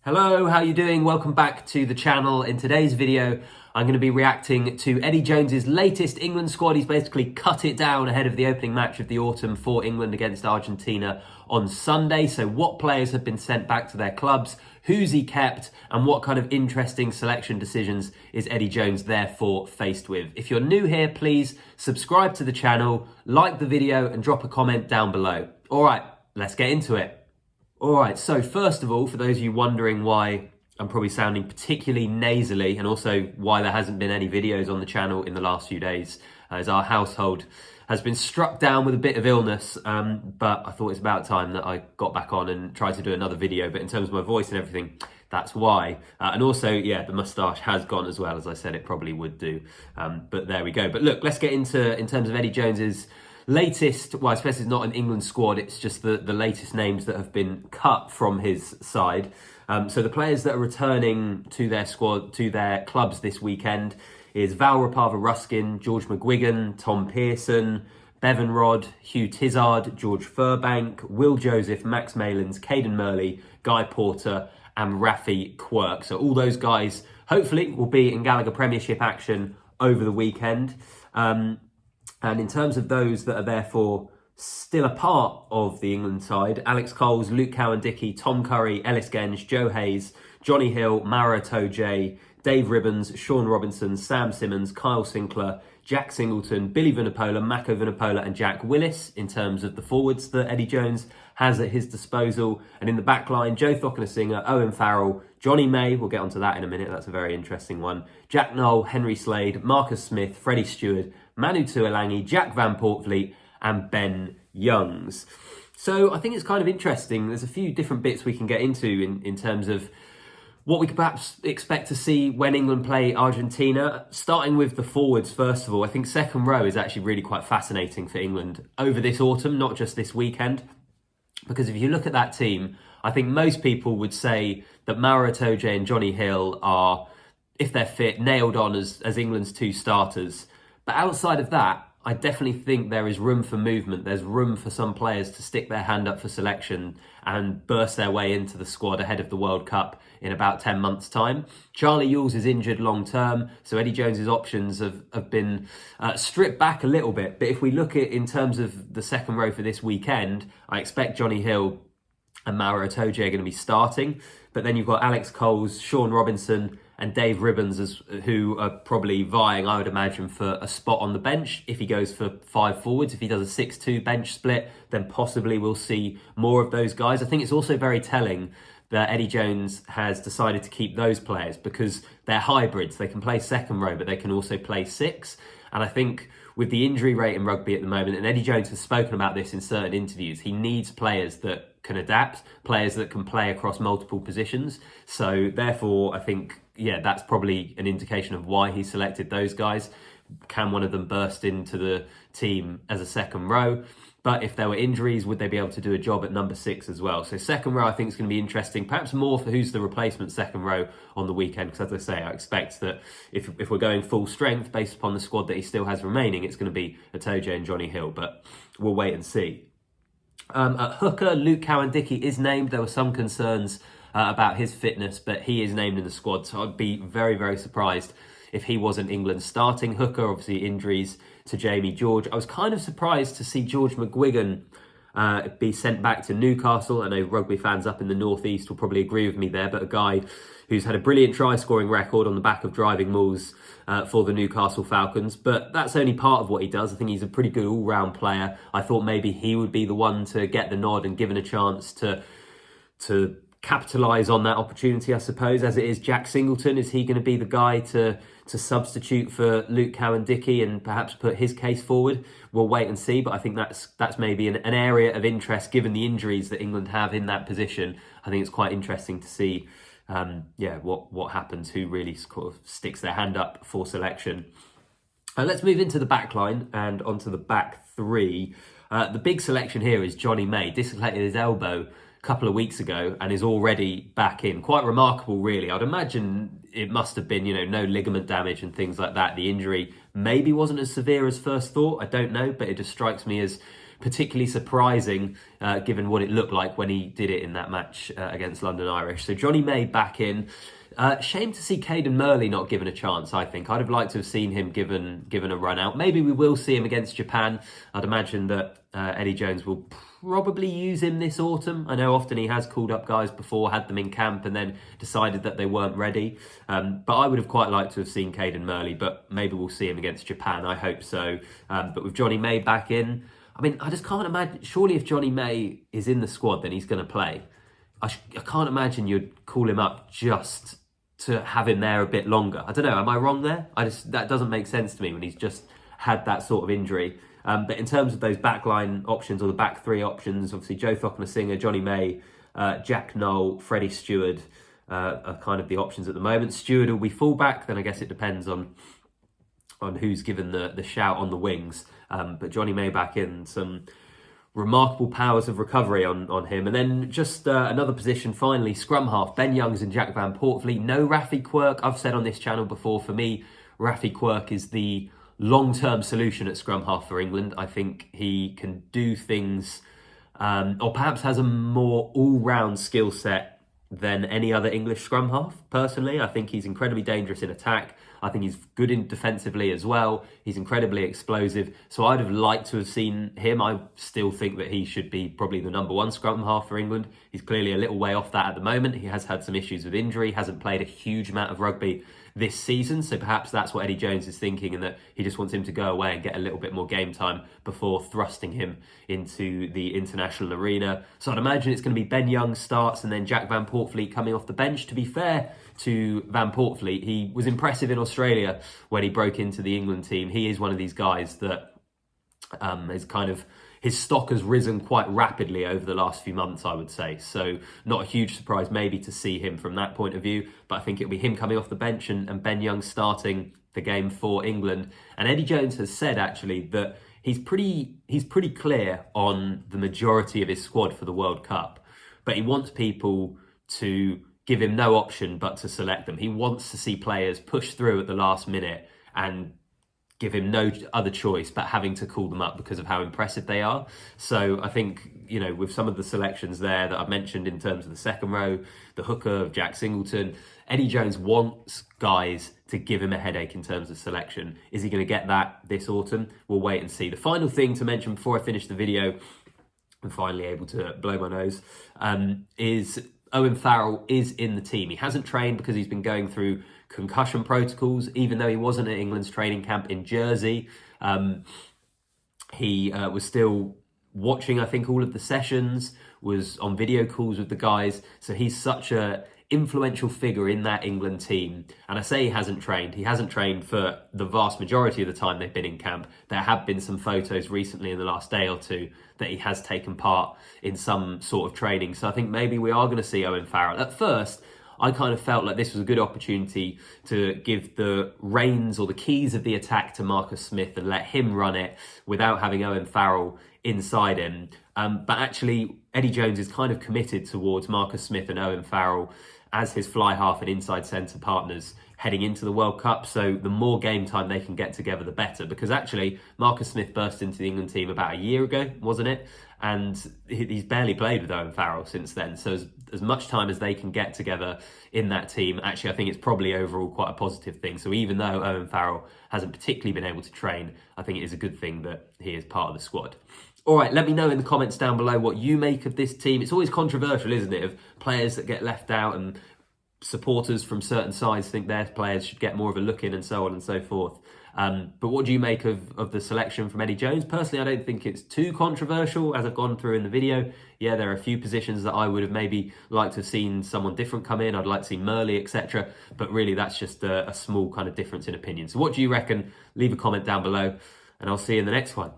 Hello, how you doing? Welcome back to the channel. In today's video, I'm going to be reacting to Eddie Jones's latest England squad. He's basically cut it down ahead of the opening match of the autumn for England against Argentina on Sunday. So what players have been sent back to their clubs, who's he kept, and what kind of interesting selection decisions is Eddie Jones therefore faced with. If you're new here, please subscribe to the channel, like the video, and drop a comment down below. All right, let's get into it. All right, so first of all, for those of you wondering why I'm probably sounding particularly nasally and also why there hasn't been any videos on the channel in the last few days, as our household has been struck down with a bit of illness, but I thought it's about time that I got back on and tried to do another video. But in terms of my voice and everything, that's why. And also, yeah, the moustache has gone as well, as I said it probably would do. But there we go. But look, let's get into, in terms of Eddie Jones's latest, well, I suppose it's not an England squad, it's just the latest names that have been cut from his side. So the players that are returning to their squad, to their clubs this weekend is Val Rapava-Ruskin, George McGuigan, Tom Pearson, Bevan Rodd, Hugh Tizard, George Furbank, Will Joseph, Max Malins, Caden Murley, Guy Porter and Rafi Quirk. So all those guys hopefully will be in Gallagher Premiership action over the weekend. And in terms of those that are therefore still a part of the England side, Alex Coles, Luke Cowan-Dickie, Tom Curry, Ellis Genge, Joe Hayes, Johnny Hill, Maro Itoje, Dave Ribbons, Sean Robinson, Sam Simmons, Kyle Sinclair, Jack Singleton, Billy Vunipola, Mako Vunipola and Jack Willis in terms of the forwards that Eddie Jones has at his disposal. And in the back line, Joe Thokinasinger, Owen Farrell, Johnny May, we'll get onto that in a minute, that's a very interesting one, Jack Noel, Henry Slade, Marcus Smith, Freddie Stewart, Manu Tuolangi, Jack Van Portfleet and Ben Youngs. So I think it's kind of interesting. There's a few different bits we can get into in terms of what we could perhaps expect to see when England play Argentina. Starting with the forwards, first of all, I think second row is actually really quite fascinating for England over this autumn, not just this weekend. Because if you look at that team, I think most people would say that Maro Itoje and Johnny Hill are, if they're fit, nailed on as England's two starters. But outside of that, I definitely think there is room for movement. There's room for some players to stick their hand up for selection and burst their way into the squad ahead of the World Cup in about 10 months' time. Charlie Ewels is injured long term, so Eddie Jones's options have been stripped back a little bit. But if we look at in terms of the second row for this weekend, I expect Johnny Hill and Maro Itoje are going to be starting. But then you've got Alex Coles, Sean Robinson and Dave Ribbons, who are probably vying, I would imagine, for a spot on the bench if he goes for five forwards. If he does a 6-2 bench split, then possibly we'll see more of those guys. I think it's also very telling that Eddie Jones has decided to keep those players because they're hybrids. They can play second row, but they can also play six. And I think with the injury rate in rugby at the moment, and Eddie Jones has spoken about this in certain interviews, he needs players that can adapt, players that can play across multiple positions. So therefore, I think, yeah, that's probably an indication of why he selected those guys. Can one of them burst into the team as a second row? But if there were injuries, would they be able to do a job at number 6 as well? So second row, I think, is going to be interesting. Perhaps more for who's the replacement second row on the weekend. Because as I say, I expect that if we're going full strength based upon the squad that he still has remaining, it's going to be Itoje and Johnny Hill. But we'll wait and see. At hooker, Luke Cowan-Dickie is named. There were some concerns about his fitness, but he is named in the squad. So I'd be very, very surprised if he wasn't England's starting hooker. Obviously, injuries to Jamie George. I was kind of surprised to see George McGuigan be sent back to Newcastle. I know rugby fans up in the northeast will probably agree with me there, but a guy who's had a brilliant try-scoring record on the back of driving mauls for the Newcastle Falcons. But that's only part of what he does. I think he's a pretty good all-round player. I thought maybe he would be the one to get the nod and given a chance to capitalise on that opportunity, I suppose. As it is, Jack Singleton, is he going to be the guy to substitute for Luke Cowan-Dickie and perhaps put his case forward? We'll wait and see, but I think that's maybe an area of interest given the injuries that England have in that position. I think it's quite interesting to see what happens, who really sort of sticks their hand up for selection. Let's move into the back line and onto the back three. The big selection here is Johnny May. Dislocated his elbow a couple of weeks ago and is already back in. Quite remarkable, really. I'd imagine it must have been, no ligament damage and things like that. The injury maybe wasn't as severe as first thought. I don't know, but it just strikes me as particularly surprising given what it looked like when he did it in that match against London Irish. So Johnny May back in. Shame to see Caden Murley not given a chance, I think. I'd have liked to have seen him given a run out. Maybe we will see him against Japan. I'd imagine that Eddie Jones will probably use him this autumn. I know often he has called up guys before, had them in camp and then decided that they weren't ready. But I would have quite liked to have seen Caden Murley, but maybe we'll see him against Japan. I hope so. But with Johnny May back in, I mean, I just can't imagine. Surely if Johnny May is in the squad, then he's going to play. I can't imagine you'd call him up just to have him there a bit longer. I don't know, am I wrong there? That doesn't make sense to me when he's just had that sort of injury. But in terms of those backline options or the back three options, obviously Joe Thockner-Singer, Johnny May, Jack Noel, Freddie Stewart are kind of the options at the moment. Stewart will be fullback, then I guess it depends on who's given the shout on the wings. But Johnny May back in, some remarkable powers of recovery on him. And then just another position, finally, scrum half, Ben Youngs and Jack Van Portfleet. No Raffi Quirk. I've said on this channel before, for me, Raffi Quirk is the long-term solution at scrum half for England. I think he can do things, or perhaps has a more all-round skill set than any other English scrum half, personally. I think he's incredibly dangerous in attack. I think he's good in defensively as well. He's incredibly explosive. So I'd have liked to have seen him. I still think that he should be probably the number one scrum half for England. He's clearly a little way off that at the moment. He has had some issues with injury, hasn't played a huge amount of rugby this season. So perhaps that's what Eddie Jones is thinking, and that he just wants him to go away and get a little bit more game time before thrusting him into the international arena. So I'd imagine it's going to be Ben Young starts and then Jack Van Portfleet coming off the bench. To be fair to Van Portfleet, he was impressive in Australia when he broke into the England team. He is one of these guys that is kind of, his stock has risen quite rapidly over the last few months, I would say. So not a huge surprise maybe to see him from that point of view, but I think it'll be him coming off the bench and Ben Young starting the game for England. And Eddie Jones has said actually that he's pretty clear on the majority of his squad for the World Cup, but he wants people to give him no option but to select them. He wants to see players push through at the last minute and give him no other choice but having to call them up because of how impressive they are. So I think, you know, with some of the selections there that I've mentioned in terms of the second row, the hooker of Jack Singleton, Eddie Jones wants guys to give him a headache in terms of selection. Is he going to get that this autumn? We'll wait and see. The final thing to mention before I finish the video, I'm finally able to blow my nose, is Owen Farrell is in the team. He hasn't trained because he's been going through concussion protocols, even though he wasn't at England's training camp in Jersey. He was still watching, I think, all of the sessions, was on video calls with the guys. So he's such a influential figure in that England team. And I say he hasn't trained for the vast majority of the time they've been in camp. There have been some photos recently in the last day or two that he has taken part in some sort of training. So I think maybe we are going to see Owen Farrell. At first, I kind of felt like this was a good opportunity to give the reins or the keys of the attack to Marcus Smith and let him run it without having Owen Farrell inside him. But actually, Eddie Jones is kind of committed towards Marcus Smith and Owen Farrell as his fly half and inside centre partners heading into the World Cup. So the more game time they can get together, the better. Because actually, Marcus Smith burst into the England team about a year ago, wasn't it? And he's barely played with Owen Farrell since then. So as much time as they can get together in that team, actually, I think it's probably overall quite a positive thing. So even though Owen Farrell hasn't particularly been able to train, I think it is a good thing that he is part of the squad. All right, let me know in the comments down below what you make of this team. It's always controversial, isn't it, of players that get left out, and supporters from certain sides think their players should get more of a look in and so on and so forth. But what do you make of the selection from Eddie Jones? Personally, I don't think it's too controversial, as I've gone through in the video. Yeah, there are a few positions that I would have maybe liked to have seen someone different come in. I'd like to see Murley, etc. But really, that's just a small kind of difference in opinion. So what do you reckon? Leave a comment down below, and I'll see you in the next one.